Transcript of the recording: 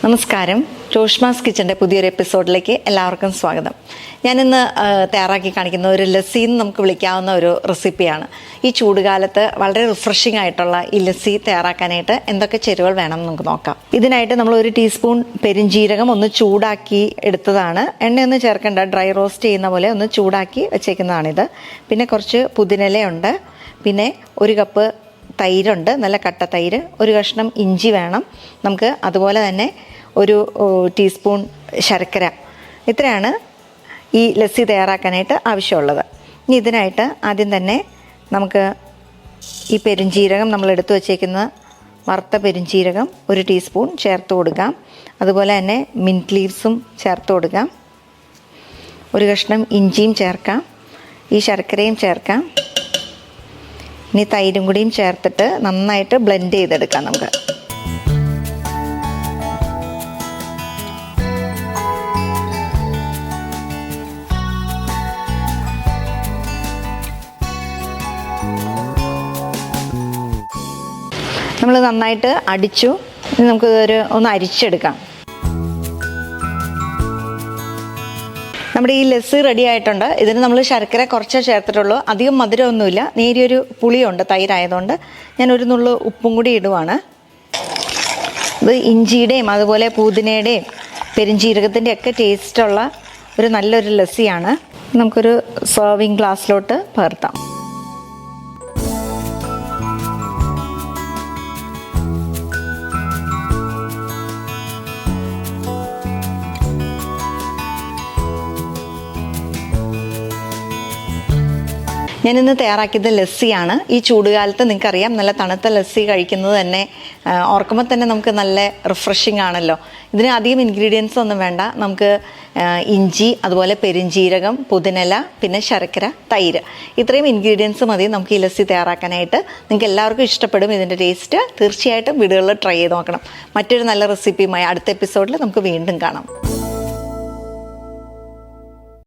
നമസ്കാരം. ജോഷ്മാസ് കിച്ചൻ്റെ പുതിയൊരു എപ്പിസോഡിലേക്ക് എല്ലാവർക്കും സ്വാഗതം. ഞാനിന്ന് തയ്യാറാക്കി കാണിക്കുന്ന ഒരു ലസ്സി എന്ന് നമുക്ക് വിളിക്കാവുന്ന ഒരു റെസിപ്പിയാണ്. ഈ ചൂടുകാലത്ത് വളരെ റിഫ്രഷിംഗ് ആയിട്ടുള്ള ഈ ലസ്സി തയ്യാറാക്കാനായിട്ട് എന്തൊക്കെ ചേരുവകൾ വേണം നമുക്ക് നോക്കാം. ഇതിനായിട്ട് നമ്മൾ 1 ടീസ്പൂൺ പെരിഞ്ജീരകം ഒന്ന് ചൂടാക്കി എടുത്തതാണ്. എണ്ണയൊന്നും ചേർക്കേണ്ട, ഡ്രൈ റോസ്റ്റ് ചെയ്യുന്ന പോലെ ഒന്ന് ചൂടാക്കി വെച്ചേക്കുന്നതാണിത്. പിന്നെ കുറച്ച് പുതിനയിലയുണ്ട്, പിന്നെ 1 കപ്പ് തൈരുണ്ട്, നല്ല കട്ട തൈര്, 1 കഷ്ണം ഇഞ്ചി വേണം നമുക്ക്, അതുപോലെ തന്നെ 1 ടീസ്പൂൺ ശർക്കര. ഇത്രയാണ് ഈ ലസ്സി തയ്യാറാക്കാനായിട്ട് ആവശ്യമുള്ളത്. ഇനി ഇതിനായിട്ട് ആദ്യം തന്നെ നമുക്ക് ഈ പെരുംജീരകം നമ്മൾ എടുത്തു വച്ചേക്കുന്ന വറുത്ത പെരുംജീരകം 1 ടീസ്പൂൺ ചേർത്ത് കൊടുക്കാം. അതുപോലെ തന്നെ മിൻറ്റ് ലീവ്സും ചേർത്ത് കൊടുക്കാം. 1 കഷ്ണം ഇഞ്ചിയും ചേർക്കാം, ഈ ശർക്കരയും ചേർക്കാം. ഇനി തൈരും കൂടിയും ചേർത്തിട്ട് നന്നായിട്ട് ബ്ലെൻഡ് ചെയ്തെടുക്കാം നമുക്ക്. നമ്മൾ നന്നായിട്ട് അടിച്ചു. ഇനി നമുക്ക് ഒന്ന് അരിച്ചെടുക്കാം. നമ്മുടെ ഈ ലസ്സി റെഡി ആയിട്ടുണ്ട്. ഇതിന് നമ്മൾ ശർക്കര കുറച്ചേ ചേർത്തിട്ടുള്ളൂ, അധികം മധുരമൊന്നുമില്ല, നേരിയൊരു പുളിയുണ്ട് തൈരായതുകൊണ്ട്. ഞാൻ 1 നുള്ളു ഉപ്പും കൂടി ഇടുവാണ്. ഇത് ഇഞ്ചിയുടെയും അതുപോലെ പുതിനയുടെയും പെരുംജീരകത്തിൻ്റെ ഒക്കെ ടേസ്റ്റുള്ള നല്ലൊരു ലസ്സിയാണ്. നമുക്കൊരു സെർവിങ് ഗ്ലാസ്സിലോട്ട് പകർത്താം. ഞാനിന്ന് തയ്യാറാക്കിയത് ലസ്സിയാണ്. ഈ ചൂടുകാലത്ത് നിങ്ങൾക്കറിയാം, നല്ല തണുത്ത ലസ്സി കഴിക്കുന്നത് തന്നെ ഓർക്കുമ്പോൾ തന്നെ നമുക്ക് നല്ല റിഫ്രഷിംഗ് ആണല്ലോ. ഇതിന് അധികം ഇൻഗ്രീഡിയൻസ് ഒന്നും വേണ്ട. നമുക്ക് ഇഞ്ചി, അതുപോലെ പെരുംജീരകം, പുതിനയില, പിന്നെ ശർക്കര, തൈര്, ഇത്രയും ഇൻഗ്രീഡിയൻസ് മതി നമുക്ക് ഈ ലസ്സി തയ്യാറാക്കാനായിട്ട്. നിങ്ങൾക്ക് എല്ലാവർക്കും ഇഷ്ടപ്പെടും ഇതിൻ്റെ ടേസ്റ്റ്. തീർച്ചയായിട്ടും വീടുകളിൽ ട്രൈ ചെയ്ത് നോക്കണം. മറ്റൊരു നല്ല റെസിപ്പിയുമായി അടുത്ത എപ്പിസോഡിൽ നമുക്ക് വീണ്ടും കാണാം.